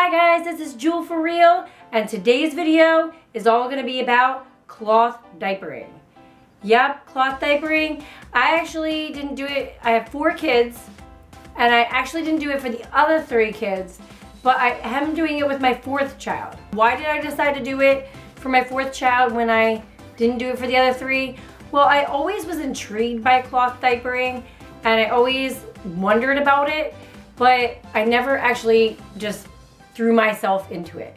Hi guys, this is Jewel for Real, and today's video is all going to be about cloth diapering. Yep, cloth diapering. I actually didn't do it. I have 4 kids, and I actually didn't do it for the other 3 kids, but I am doing it with my 4th child. Why did I decide to do it for my 4th child when I didn't do it for the other 3? Well, I always was intrigued by cloth diapering, and I always wondered about it, but I never actually just threw myself into it.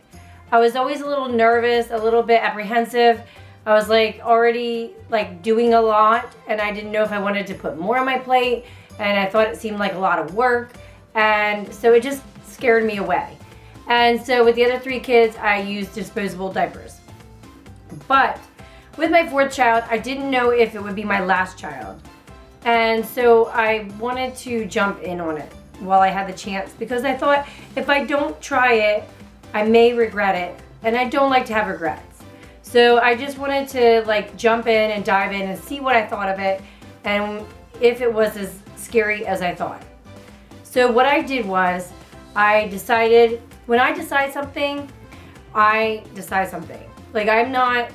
I was always a little nervous, a little bit apprehensive. I was already doing a lot, and I didn't know if I wanted to put more on my plate, and I thought it seemed like a lot of work, and so it just scared me away. And so with the other 3 kids, I used disposable diapers. But with my 4th child, I didn't know if it would be my last child. And so I wanted to jump in on it while I had the chance, because I thought if I don't try it, I may regret it, and I don't like to have regrets. So I just wanted to jump in and dive in and see what I thought of it, and if it was as scary as I thought. So what I did was, I decided, when I decide something, I decide something. I'm not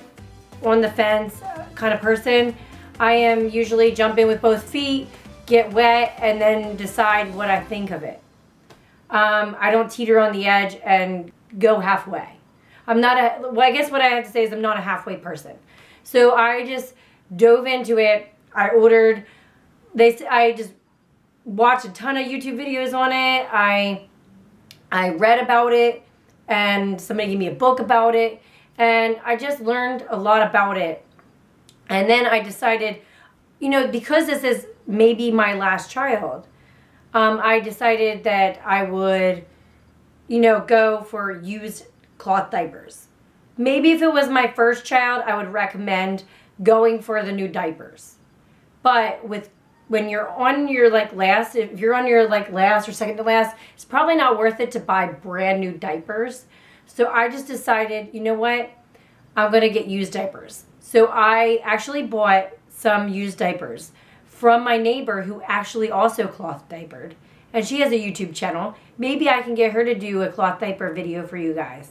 on the fence kind of person. I am usually jump in with both feet, get wet, and then decide what I think of it. I don't teeter on the edge and go halfway. I guess what I have to say is I'm not a halfway person. So I just dove into it. I just watched a ton of YouTube videos on it. I read about it, and somebody gave me a book about it, and I just learned a lot about it. And then I decided, because this is maybe my last child, I decided that I would, go for used cloth diapers. Maybe if it was my first child, I would recommend going for the new diapers. But when you're on your last, if you're on your last or second to last, it's probably not worth it to buy brand new diapers. So I just decided, you know what? I'm going to get used diapers. So I actually bought some used diapers from my neighbor who actually also cloth diapered. And she has a YouTube channel. Maybe I can get her to do a cloth diaper video for you guys.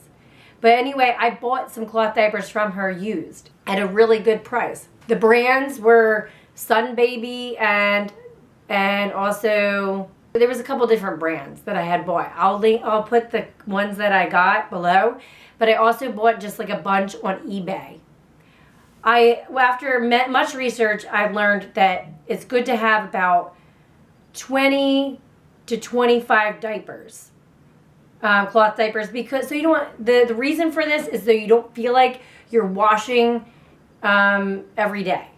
But anyway, I bought some cloth diapers from her used at a really good price. The brands were Sunbaby and also there was a couple different brands that I had bought. I'll put the ones that I got below. But I also bought just a bunch on eBay. After much research, I've learned that it's good to have about 20 to 25 diapers, cloth diapers, because so you don't want, the reason for this is so you don't feel like you're washing every day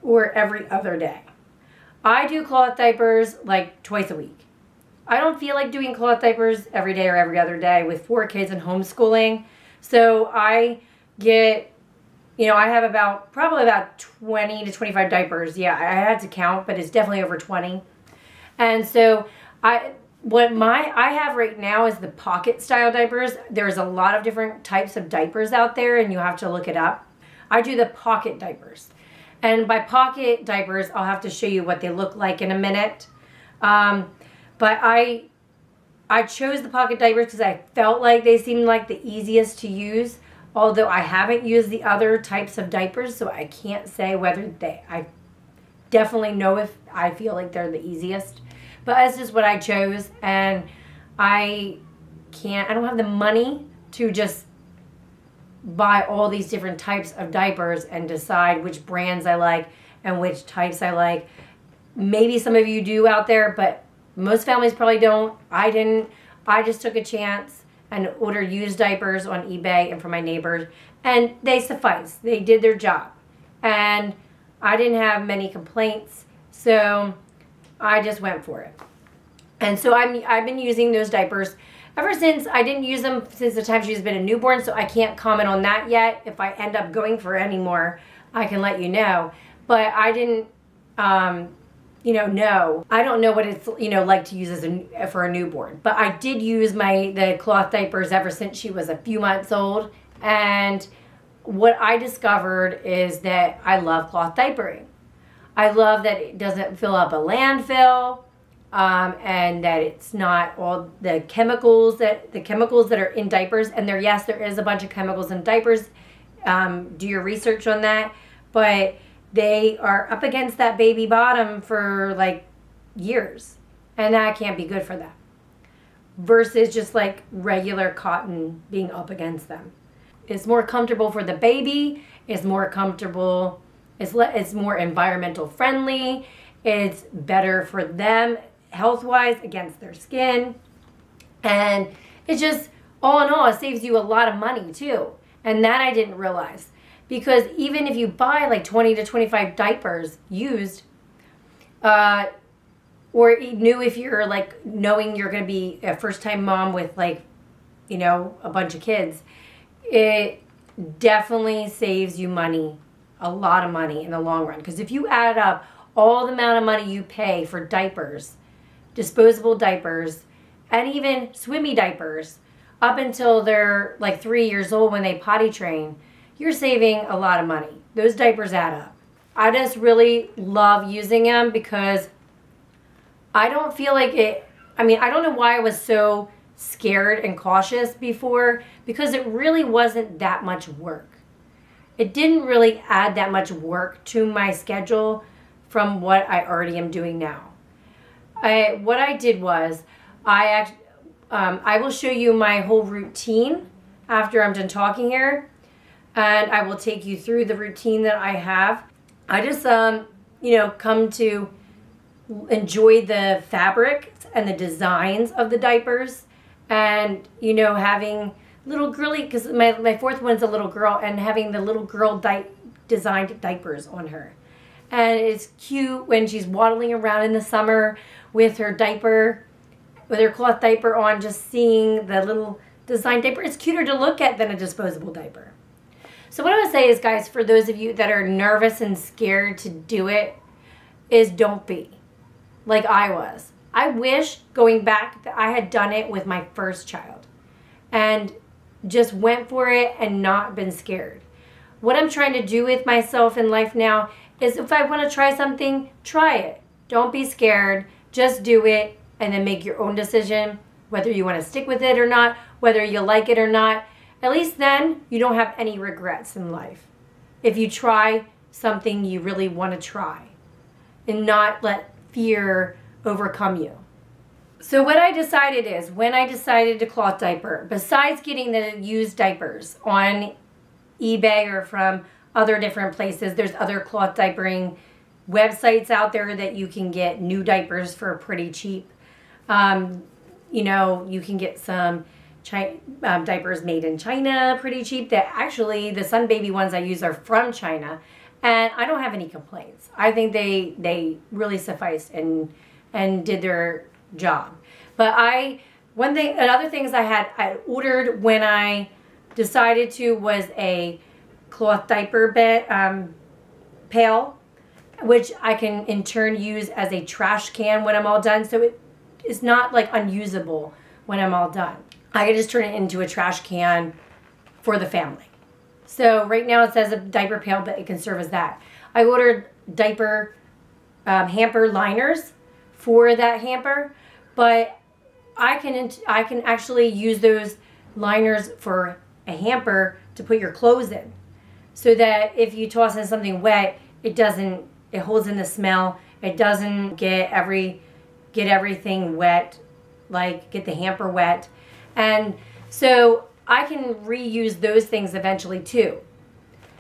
or every other day. I do cloth diapers twice a week. I don't feel like doing cloth diapers every day or every other day with 4 kids and homeschooling. So I get, I have probably about 20 to 25 diapers. Yeah, I had to count, but it's definitely over 20. And so I have right now is the pocket style diapers. There's a lot of different types of diapers out there, and you have to look it up. I do the pocket diapers. And by pocket diapers, I'll have to show you what they look like in a minute. But I chose the pocket diapers because I felt like they seemed like the easiest to use, although I haven't used the other types of diapers, so I can't say whether I definitely know if I feel like they're the easiest. But that's just what I chose, and I don't have the money to just buy all these different types of diapers and decide which brands I like and which types I like. Maybe some of you do out there, but most families probably don't. I didn't. I just took a chance and ordered used diapers on eBay and from my neighbors, and they suffice. They did their job, and I didn't have many complaints, so I just went for it. And so I've been using those diapers ever since. I didn't use them since the time she's been a newborn, so I can't comment on that yet. If I end up going for any more, I can let you know. But I didn't, no. I don't know what it's, like to use for a newborn. But I did use the cloth diapers ever since she was a few months old. And what I discovered is that I love cloth diapering. I love that it doesn't fill up a landfill. and that it's not all the chemicals that are in diapers. And there is a bunch of chemicals in diapers. Do your research on that, but they are up against that baby bottom for like years, and that can't be good for them. Versus just like regular cotton being up against them, it's more comfortable for the baby. It's more comfortable. It's more environmental friendly. It's better for them health-wise against their skin. And it just, all in all, it saves you a lot of money too. And that I didn't realize. Because even if you buy like 20 to 25 diapers used, or new if you're like knowing you're going to be a first-time mom with like, you know, a bunch of kids, it definitely saves you money, a lot of money in the long run. Because if you add up all the amount of money you pay for diapers, disposable diapers, and even swimmy diapers, up until they're like 3 years old when they potty train, you're saving a lot of money. Those diapers add up. I just really love using them because I don't feel like it, I mean, I don't know why I was so scared and cautious before, because it really wasn't that much work. It didn't really add that much work to my schedule from what I already am doing now. What I did was, I will show you my whole routine after I'm done talking here, and I will take you through the routine that I have. I just, come to enjoy the fabric and the designs of the diapers, and, having little girly, because my fourth one's a little girl, and having the little girl designed diapers on her. And it's cute when she's waddling around in the summer with her diaper, with her cloth diaper on, just seeing the little design diaper. It's cuter to look at than a disposable diaper. So what I would say is, guys, for those of you that are nervous and scared to do it, is don't be like I was. I wish, going back, that I had done it with my first child and just went for it and not been scared. What I'm trying to do with myself in life now is, if I want to try something, try it. Don't be scared. Just do it, and then make your own decision, whether you want to stick with it or not, whether you like it or not. At least then you don't have any regrets in life. If you try something you really want to try and not let fear overcome you. So what I decided is, when I decided to cloth diaper, besides getting the used diapers on eBay or from other different places, there's other cloth diapering websites out there that you can get new diapers for pretty cheap. You can get some diapers made in China pretty cheap. That actually, the Sunbaby ones I use are from China, and I don't have any complaints. I think they really sufficed and did their job. But another things I ordered when I decided to was a cloth diaper pail, which I can in turn use as a trash can when I'm all done. So it is not like unusable when I'm all done. I can just turn it into a trash can for the family. So right now it says a diaper pail, but it can serve as that. I ordered diaper hamper liners for that hamper, but I can actually use those liners for a hamper to put your clothes in, so that if you toss in something wet, it holds in the smell. It doesn't get everything wet, like get the hamper wet. And so I can reuse those things eventually too.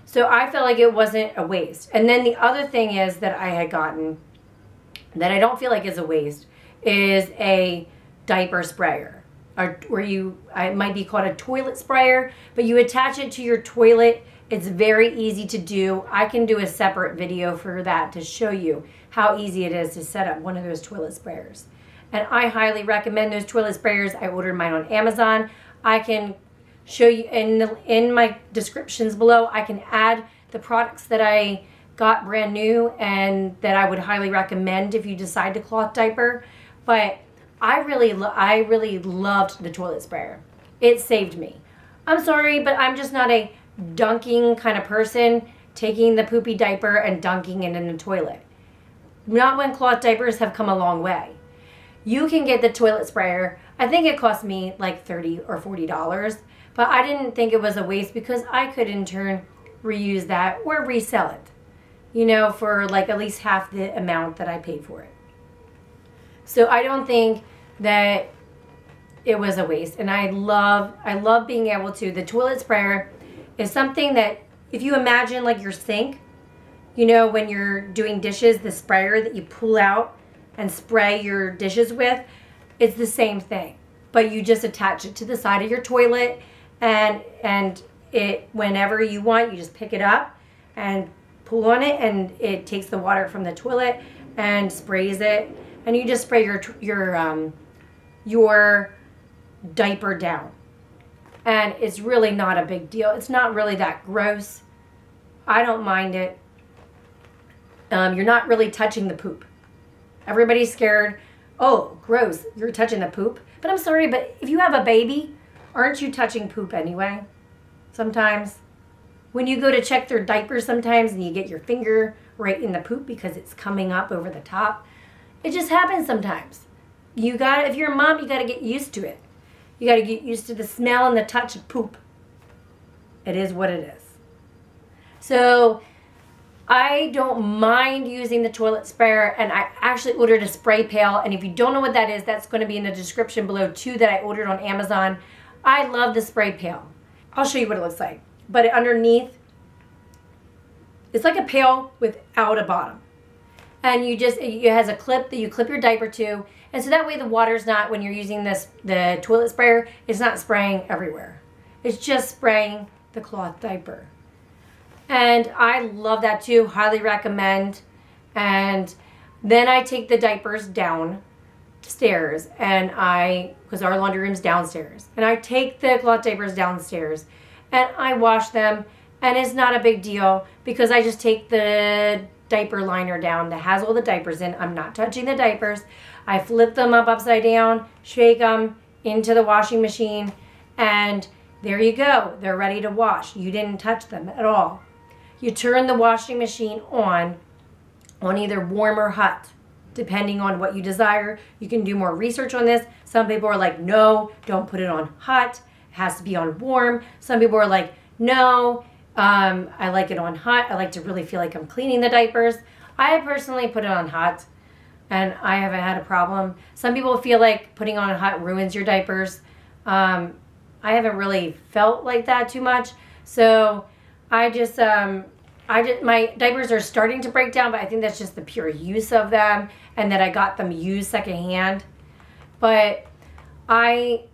So I felt like it wasn't a waste. And then the other thing is that I had gotten that I don't feel like is a waste is a diaper sprayer, it might be called a toilet sprayer, but you attach it to your toilet. It's very easy to do. I can do a separate video for that to show you how easy it is to set up one of those toilet sprayers. And I highly recommend those toilet sprayers. I ordered mine on Amazon. I can show you in my descriptions below. I can add the products that I got brand new and that I would highly recommend if you decide to cloth diaper. But I really loved the toilet sprayer. It saved me. I'm sorry, but I'm just not a dunking kind of person, taking the poopy diaper and dunking it in the toilet. Not when cloth diapers have come a long way. You can get the toilet sprayer. I think it cost me like $30 or $40, but I didn't think it was a waste because I could in turn reuse that or resell it, you know, for like at least half the amount that I paid for it. So I don't think that it was a waste. And I love being able to, the toilet sprayer is something that if you imagine like your sink, you know, when you're doing dishes, the sprayer that you pull out and spray your dishes with, it's the same thing. But you just attach it to the side of your toilet and it, whenever you want, you just pick it up and pull on it and it takes the water from the toilet and sprays it. And you just spray your diaper down. And it's really not a big deal. It's not really that gross. I don't mind it. You're not really touching the poop. Everybody's scared. Oh, gross, you're touching the poop. But I'm sorry, but if you have a baby, aren't you touching poop anyway? Sometimes. When you go to check their diapers sometimes and you get your finger right in the poop because it's coming up over the top. It just happens sometimes. If you're a mom, you got to get used to it. You got to get used to the smell and the touch of poop. It is what it is. So I don't mind using the toilet sprayer, and I actually ordered a spray pail. And if you don't know what that is, that's going to be in the description below too, that I ordered on Amazon. I love the spray pail. I'll show you what it looks like. But underneath, it's like a pail without a bottom. And it has a clip that you clip your diaper to. And so that way the water's not, when you're using the toilet sprayer, it's not spraying everywhere. It's just spraying the cloth diaper. And I love that too, highly recommend. And then I take the diapers downstairs because our laundry room's downstairs. And I take the cloth diapers downstairs and I wash them. And it's not a big deal because I just take the diaper liner down that has all the diapers in. I'm not touching the diapers. I flip them up upside down, shake them into the washing machine, and there you go. They're ready to wash. You didn't touch them at all. You turn the washing machine on either warm or hot, depending on what you desire. You can do more research on this. Some people are like, no, don't put it on hot. It has to be on warm. Some people are like, no, I like it on hot. I like to really feel like I'm cleaning the diapers. I personally put it on hot, and I haven't had a problem. Some people feel like putting on hot ruins your diapers. I haven't really felt like that too much. So my diapers are starting to break down, but I think that's just the pure use of them and that I got them used secondhand. But I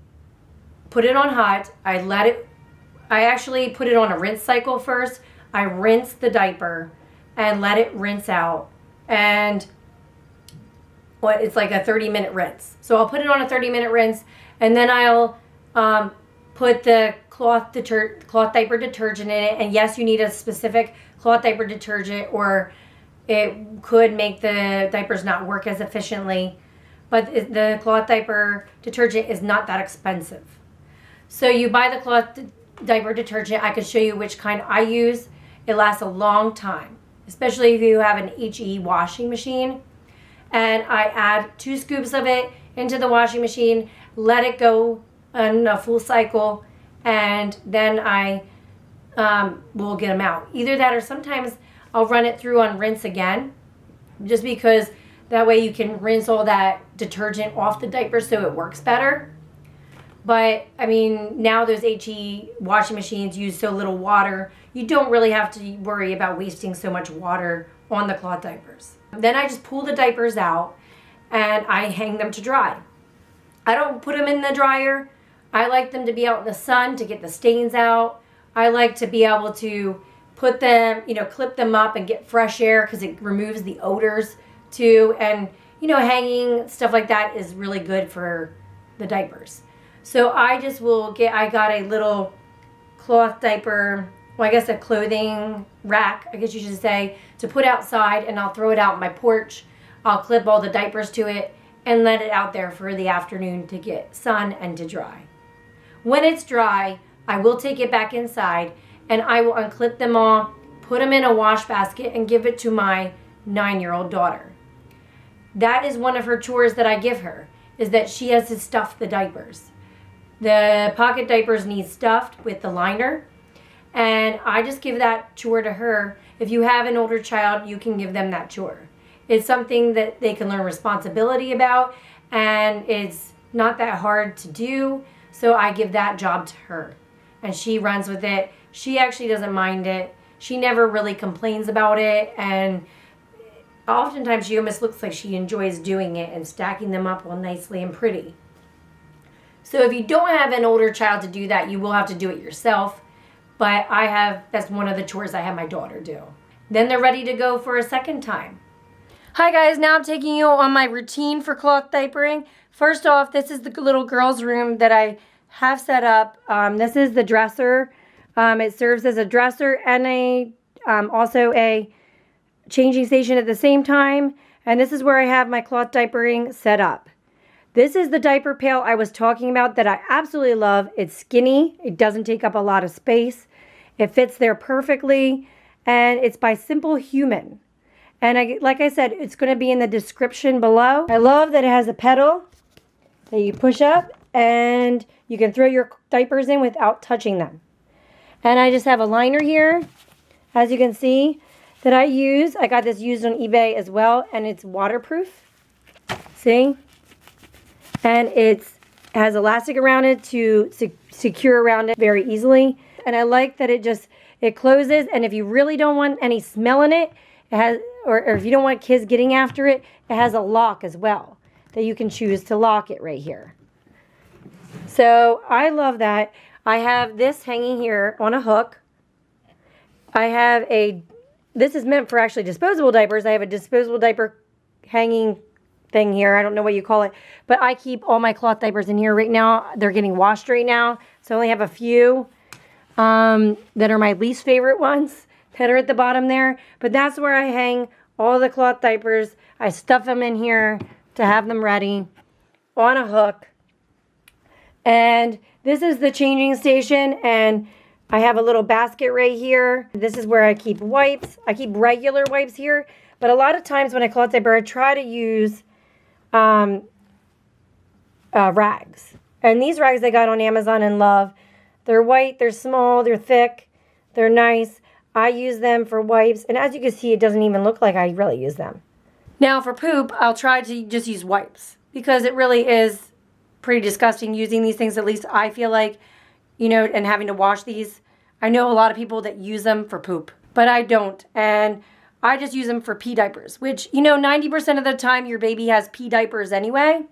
put it on hot. I actually put it on a rinse cycle first. I rinse the diaper and let it rinse out. And it's like a 30-minute rinse. So I'll put it on a 30-minute rinse, and then I'll put the cloth diaper detergent in it. And yes, you need a specific cloth diaper detergent, or it could make the diapers not work as efficiently. But the cloth diaper detergent is not that expensive. So you buy the cloth diaper detergent. I could show you which kind I use. It lasts a long time, especially if you have an HE washing machine. And I add 2 scoops of it into the washing machine, let it go on a full cycle, and then I will get them out. Either that, or sometimes I'll run it through on rinse again, just because that way you can rinse all that detergent off the diaper so it works better. But I mean, now those HE washing machines use so little water, you don't really have to worry about wasting so much water on the cloth diapers. Then I just pull the diapers out and I hang them to dry. I don't put them in the dryer. I like them to be out in the sun to get the stains out. I like to be able to put them, clip them up and get fresh air because it removes the odors too. And, hanging stuff like that is really good for the diapers. So I got a little cloth diaper, a clothing rack, I guess you should say, to put outside, and I'll throw it out on my porch. I'll clip all the diapers to it and let it out there for the afternoon to get sun and to dry. When it's dry, I will take it back inside and I will unclip them all, put them in a wash basket, and give it to my 9-year-old daughter. That is one of her chores that I give her, is that she has to stuff the diapers. The pocket diapers need stuffed with the liner, and I just give that chore to her. If you have an older child, you can give them that chore. It's something that they can learn responsibility about, and it's not that hard to do, so I give that job to her, and she runs with it. She actually doesn't mind it. She never really complains about it, and oftentimes she almost looks like she enjoys doing it and stacking them up all nicely and pretty. So if you don't have an older child to do that, you will have to do it yourself. But that's one of the chores I have my daughter do. Then they're ready to go for a second time. Hi guys, now I'm taking you on my routine for cloth diapering. First off, this is the little girl's room that I have set up. This is the dresser. It serves as a dresser and also a changing station at the same time. And this is where I have my cloth diapering set up. This is the diaper pail I was talking about that I absolutely love. It's skinny. It doesn't take up a lot of space. It fits there perfectly. And it's by Simple Human. And like I said, it's going to be in the description below. I love that it has a pedal that you push up and you can throw your diapers in without touching them. And I just have a liner here, as you can see, that I use. I got this used on eBay as well, and it's waterproof. See? And it has elastic around it to secure around it very easily. And I like that it closes, and if you really don't want any smell in it, it has, or if you don't want kids getting after it, it has a lock as well that you can choose to lock it right here. So I love that. I have this hanging here on a hook. This is meant for actually disposable diapers. I have a disposable diaper hanging thing here. I don't know what you call it, but I keep all my cloth diapers in here right now. They're getting washed right now, so I only have a few that are my least favorite ones that are at the bottom there. But that's where I hang all the cloth diapers. I stuff them in here to have them ready on a hook. And this is the changing station, and I have a little basket right here. This is where I keep wipes. I keep regular wipes here, but a lot of times when I cloth diaper, I try to use rags. And these rags I got on Amazon and love. They're white, they're small, they're thick, they're nice. I use them for wipes, and as you can see, it doesn't even look like I really use them. Now for poop, I'll try to just use wipes because it really is pretty disgusting using these things, at least I feel like, you know, and having to wash these. I know a lot of people that use them for poop, but I don't. And I just use them for pee diapers, which, you know, 90% of the time your baby has pee diapers anyway.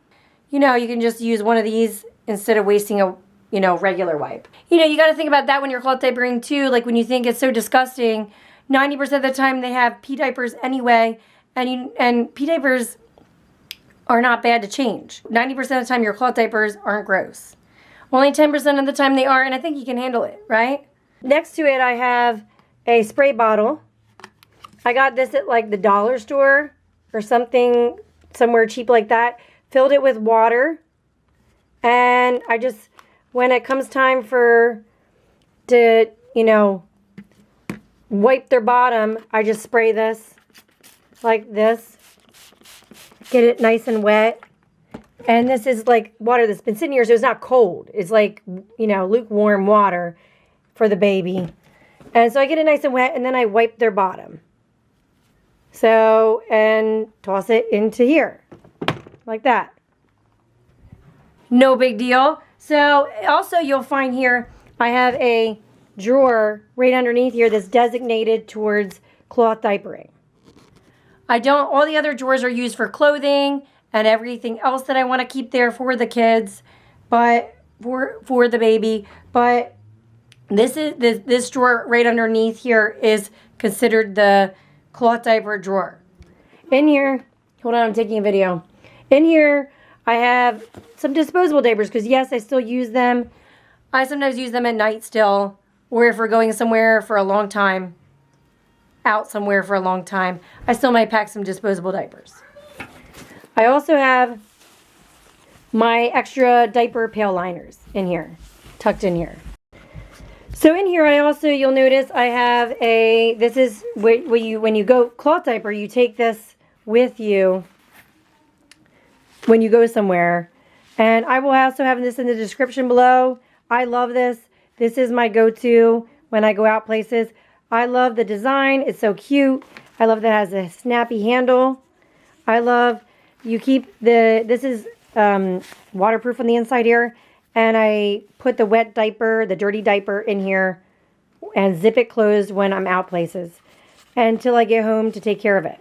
You know, you can just use one of these instead of wasting a, you know, regular wipe. You know, you got to think about that when you're cloth diapering too. Like when you think it's so disgusting, 90% of the time they have pee diapers anyway, and pee diapers are not bad to change. 90% of the time your cloth diapers aren't gross. Only 10% of the time they are, and I think you can handle it, right? Next to it I have a spray bottle. I got this at like the dollar store or something, somewhere cheap like that. Filled it with water, and I just, when it comes time to, you know, wipe their bottom, I just spray this like this. Get it nice and wet. And this is like water that's been sitting here, so it's not cold. It's like, you know, lukewarm water for the baby. And so I get it nice and wet, and then I wipe their bottom. So, and toss it into here. Like that. No big deal. So, also you'll find here, I have a drawer right underneath here that's designated towards cloth diapering. All the other drawers are used for clothing and everything else that I want to keep there for the kids, but for the baby. But this drawer right underneath here is considered the cloth diaper drawer. In here, hold on, I'm taking a video. In here, I have some disposable diapers because yes, I still use them. I sometimes use them at night still, or if we're going somewhere for a long time, out somewhere for a long time, I still might pack some disposable diapers. I also have my extra diaper pail liners in here, tucked in here. So in here, you'll notice I have this is when you go cloth diaper, you take this with you when you go somewhere. And I will also have this in the description below. I love this. This is my go-to when I go out places. I love the design. It's so cute. I love that it has a snappy handle. I love, this is waterproof on the inside here. And I put the wet diaper, the dirty diaper in here and zip it closed when I'm out places until I get home to take care of it.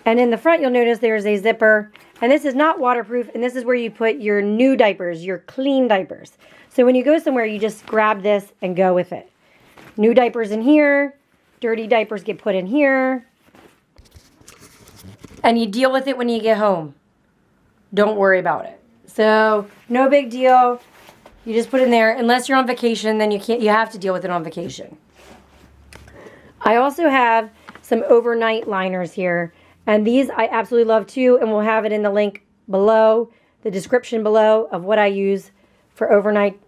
And in the front, you'll notice there's a zipper. And this is not waterproof. And this is where you put your new diapers, your clean diapers. So when you go somewhere, you just grab this and go with it. New diapers in here. Dirty diapers get put in here. And you deal with it when you get home. Don't worry about it. So no big deal. You just put it in there. Unless you're on vacation, then you have to deal with it on vacation. I also have some overnight liners here. And these I absolutely love too. And we'll have it in the link below, the description below of what I use for overnight,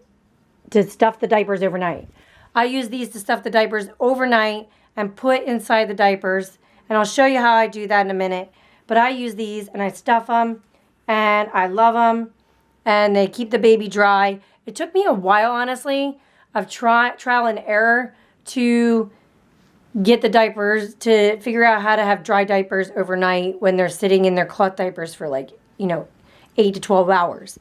to stuff the diapers overnight. I use these to stuff the diapers overnight and put inside the diapers. And I'll show you how I do that in a minute. But I use these and I stuff them. And I love them. And they keep the baby dry. It took me a while, honestly, of trial and error to get the diapers, to figure out how to have dry diapers overnight when they're sitting in their cloth diapers for 8 to 12 hours.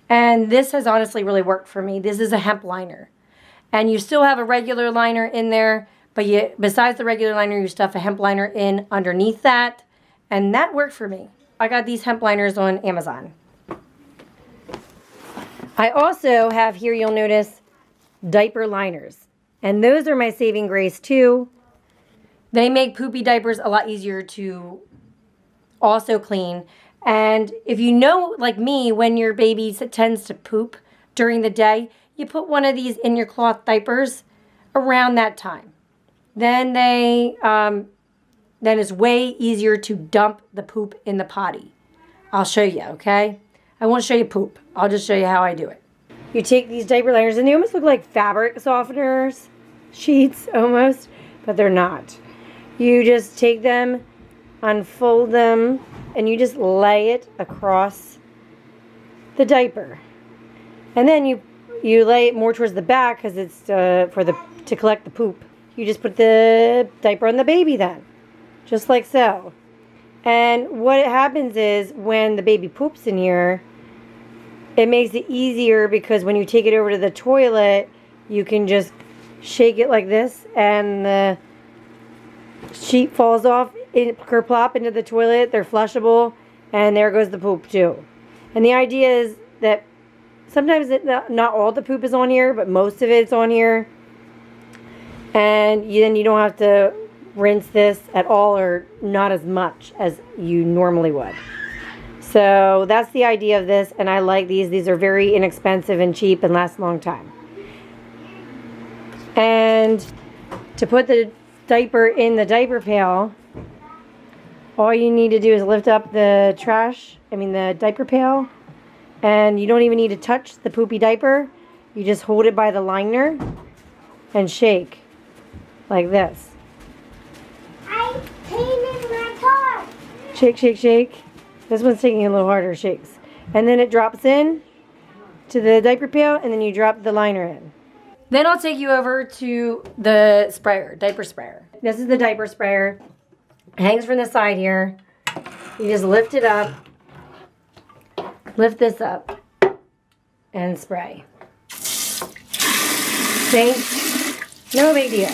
And this has honestly really worked for me. This is a hemp liner. And you still have a regular liner in there, but besides the regular liner, you stuff a hemp liner in underneath that. And that worked for me. I got these hemp liners on Amazon. I also have here, you'll notice, diaper liners. And those are my saving grace too. They make poopy diapers a lot easier to also clean. And if you know, like me, when your baby tends to poop during the day, you put one of these in your cloth diapers around that time. Then then it's way easier to dump the poop in the potty. I'll show you, okay? I won't show you poop. I'll just show you how I do it. You take these diaper liners, and they almost look like fabric softeners, sheets almost, but they're not. You just take them, unfold them, and you just lay it across the diaper. And then you lay it more towards the back because it's to collect the poop. You just put the diaper on the baby then, just like so. And what happens is when the baby poops in here, it makes it easier because when you take it over to the toilet, you can just shake it like this and the sheet falls off, kerplop into the toilet. They're flushable, and there goes the poop too. And the idea is that sometimes not all the poop is on here, but most of it's on here. And then you don't have to rinse this at all, or not as much as you normally would. So that's the idea of this, and I like these. These are very inexpensive and cheap and last a long time. And to put the diaper in the diaper pail, all you need to do is lift up the the diaper pail, and you don't even need to touch the poopy diaper. You just hold it by the liner and shake like this. I painted my car. Shake, shake, shake. This one's taking a little harder shakes. And then it drops in to the diaper pail, and then you drop the liner in. Then I'll take you over to the sprayer, diaper sprayer. This is the diaper sprayer. It hangs from the side here. You just lift it up, lift this up, and spray. See? No big deal.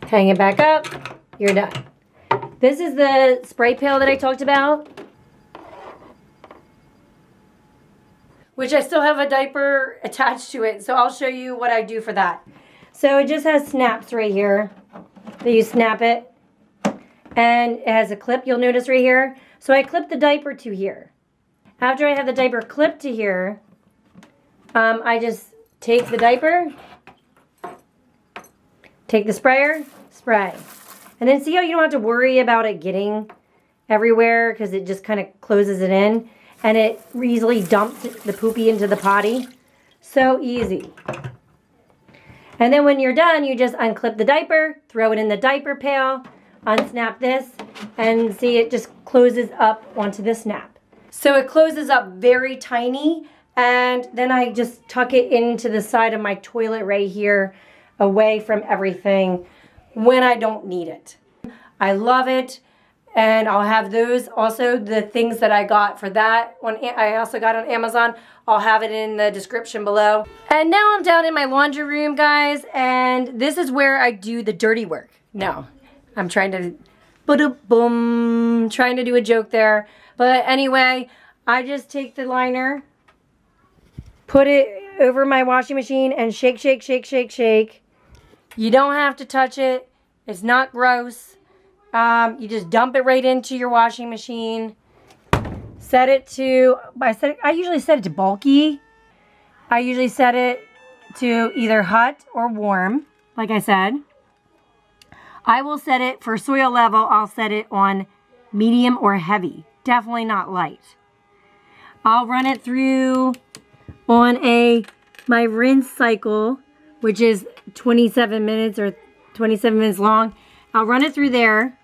Hang it back up, you're done. This is the spray pail that I talked about, which I still have a diaper attached to it, so I'll show you what I do for that. So it just has snaps right here that you snap it, and it has a clip, you'll notice right here. So I clip the diaper to here. After I have the diaper clipped to here, I just take the diaper, take the sprayer, spray. And then see how you don't have to worry about it getting everywhere because it just kind of closes it in. And it easily dumps the poopy into the potty. So easy. And then when you're done, you just unclip the diaper, throw it in the diaper pail, unsnap this, and see it just closes up onto the snap. So it closes up very tiny, and then I just tuck it into the side of my toilet right here, away from everything when I don't need it. I love it, and I'll have those also, the things that I got for that I also got on Amazon. I'll have it in the description below. And now I'm down in my laundry room, guys, and this is where I do the dirty work. No, I'm trying to trying to do a joke there. But anyway, I just take the liner, put it over my washing machine, and shake, shake, shake, shake, shake. You don't have to touch it. It's not gross. You just dump it right into your washing machine. Set it to, I usually set it to bulky. I usually set it to either hot or warm, like I said. I will set it for soil level. I'll set it on medium or heavy. Definitely not light. I'll run it through on my rinse cycle, which is 27 minutes or 27 minutes long. I'll run it through there.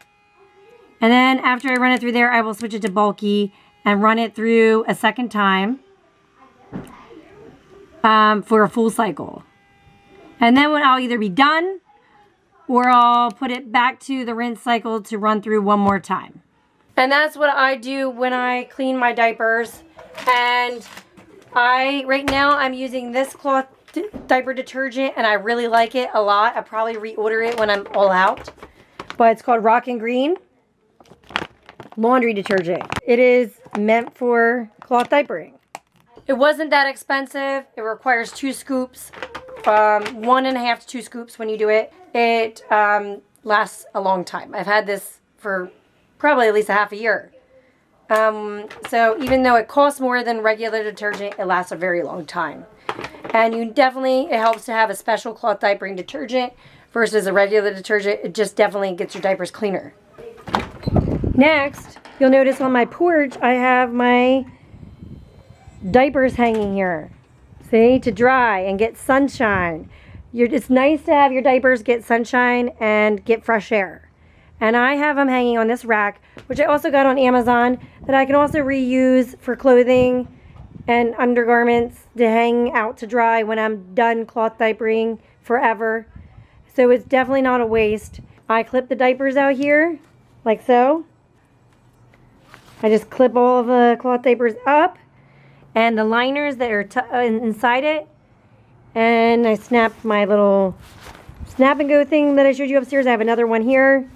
And then after I run it through there, I will switch it to bulky and run it through a second time for a full cycle. And then when I'll either be done or I'll put it back to the rinse cycle to run through one more time. And that's what I do when I clean my diapers. And right now I'm using this Cloth Diaper detergent, and I really like it a lot. I'll probably reorder it when I'm all out. But it's called Rock and Green laundry detergent. It is meant for cloth diapering. It wasn't that expensive. It requires 2 scoops, 1.5 to 2 scoops when you do it. It lasts a long time. I've had this for probably at least a half a year. So even though it costs more than regular detergent, it lasts a very long time. And it helps to have a special cloth diapering detergent versus a regular detergent. It just definitely gets your diapers cleaner. Next, you'll notice on my porch, I have my diapers hanging here. See, to dry and get sunshine. It's nice to have your diapers get sunshine and get fresh air. And I have them hanging on this rack, which I also got on Amazon, that I can also reuse for clothing and undergarments to hang out to dry when I'm done cloth diapering forever. So it's definitely not a waste. I clip the diapers out here, like so. I just clip all of the cloth diapers up, and the liners that are inside it, and I snap my little snap and go thing that I showed you upstairs. I have another one here,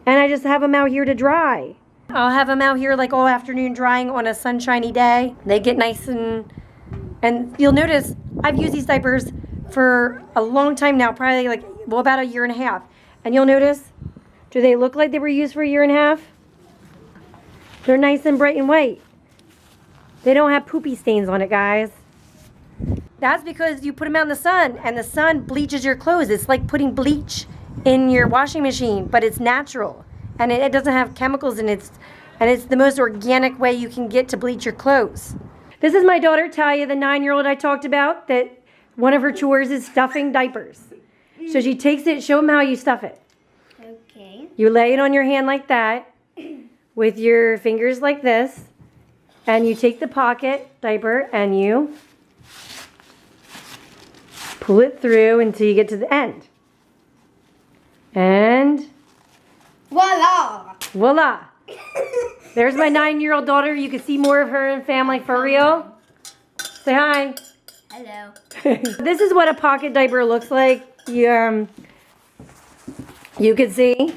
and I just have them out here to dry. I'll have them out here like all afternoon drying on a sunshiny day. They get nice, and you'll notice I've used these diapers for a long time now, probably about a year and a half. And you'll notice, do they look like they were used for a year and a half? They're nice and bright and white. They don't have poopy stains on it, guys. That's because you put them out in the sun, and the sun bleaches your clothes. It's like putting bleach in your washing machine, but it's natural. And it doesn't have chemicals in it. And it's the most organic way you can get to bleach your clothes. This is my daughter, Talia, the 9-year-old I talked about, that one of her chores is stuffing diapers. So she takes it, show them how you stuff it. Okay. You lay it on your hand like that, with your fingers like this, and you take the pocket diaper and you pull it through until you get to the end. And voila! Voila! There's my 9-year-old daughter. You can see more of her and family for real. Say hi. Hello. This is what a pocket diaper looks like. You can see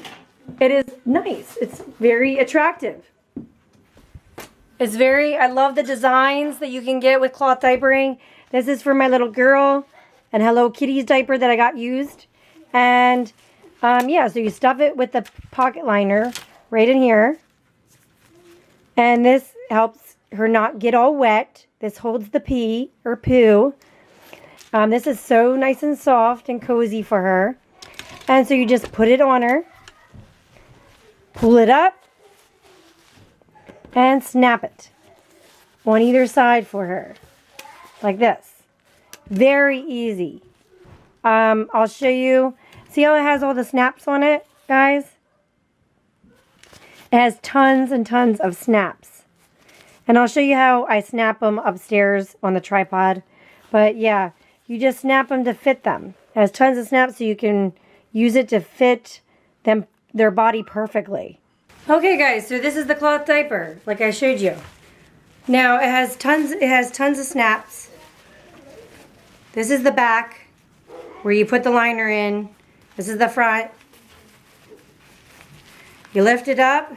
it is nice. It's very attractive. I love the designs that you can get with cloth diapering. This is for my little girl and Hello Kitty's diaper that I got used. And yeah, so you stuff it with the pocket liner right in here. And this helps her not get all wet. This holds the pee or poo. This is so nice and soft and cozy for her. And so you just put it on her, pull it up, and snap it on either side for her, like this. Very easy. I'll show you. See how it has all the snaps on it, guys? It has tons and tons of snaps. And I'll show you how I snap them upstairs on the tripod. But yeah, you just snap them to fit them. It has tons of snaps so you can use it to fit them, their body perfectly. Okay guys, so this is the cloth diaper, like I showed you. Now it has tons of snaps. This is the back where you put the liner in. This is the front. You lift it up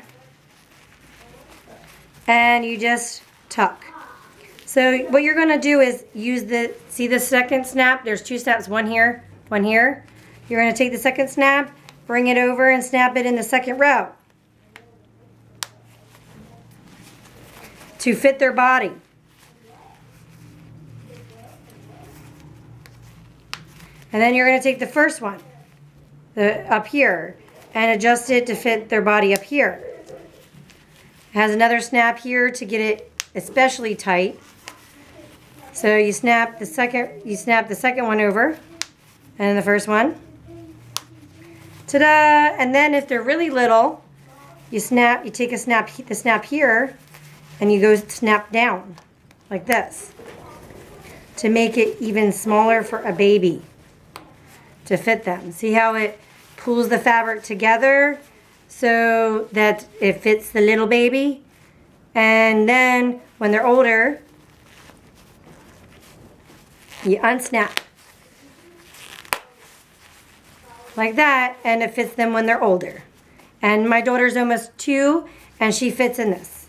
and you just tuck. So what you're gonna do is use see the second snap? There's two snaps, one here, one here. You're gonna take the second snap, bring it over and snap it in the second row to fit their body. And then you're gonna take the first one, up here, and adjust it to fit their body up here. It has another snap here to get it especially tight. So you snap the second one over, and the first one. Ta-da! And then if they're really little, you take the snap here, and you go snap down, like this, to make it even smaller for a baby, to fit them. See how it pulls the fabric together so that it fits the little baby? And then when they're older, you unsnap like that, and it fits them when they're older. And my daughter's almost 2, and she fits in this.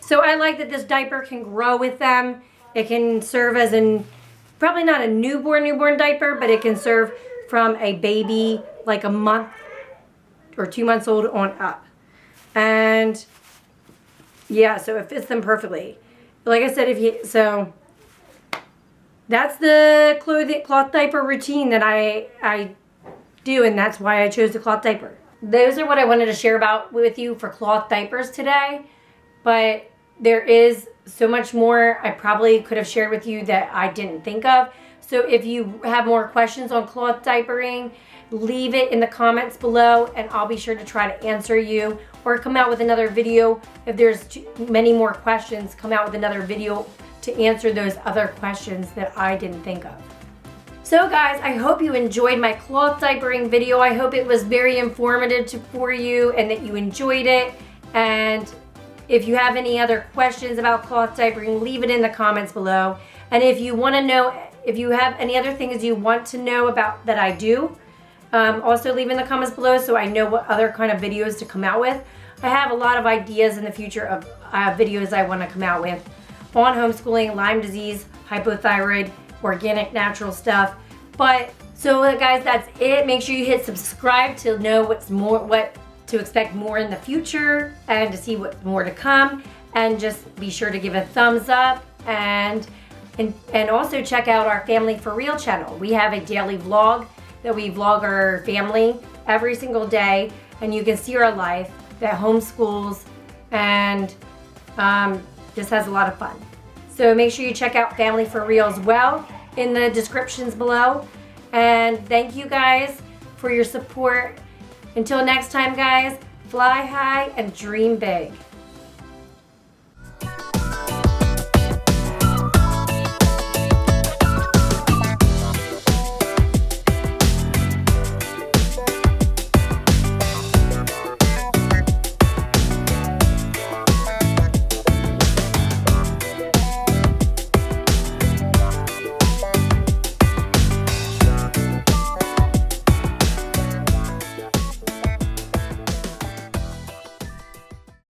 So I like that this diaper can grow with them. It can serve as probably not a newborn diaper, but it can serve from a baby like a month or 2 months old on up. And yeah, so it fits them perfectly. Like I said, so that's the cloth diaper routine that I do, and that's why I chose the cloth diaper. Those are what I wanted to share about with you for cloth diapers today, but there is so much more I probably could have shared with you that I didn't think of. So if you have more questions on cloth diapering, leave it in the comments below, and I'll be sure to try to answer you, or come out with another video. If there's many more questions, come out with another video to answer those other questions that I didn't think of. So guys, I hope you enjoyed my cloth diapering video. I hope it was very informative for you and that you enjoyed it. And if you have any other questions about cloth diapering, leave it in the comments below. And if you want to know, if you have any other things you want to know about that I do, also leave in the comments below so I know what other kind of videos to come out with. I have a lot of ideas in the future of videos I want to come out with on homeschooling, Lyme disease, hypothyroid, organic natural stuff. But so guys, that's it. Make sure you hit subscribe to know what to expect more in the future, and to see what's more to come. And just be sure to give a thumbs up, and also check out our Family for Real channel. We have a daily vlog that we vlog our family every single day, and you can see our life that homeschools and just has a lot of fun. So make sure you check out Family for Real as well in the descriptions below. And thank you guys for your support. Until next time guys, fly high and dream big.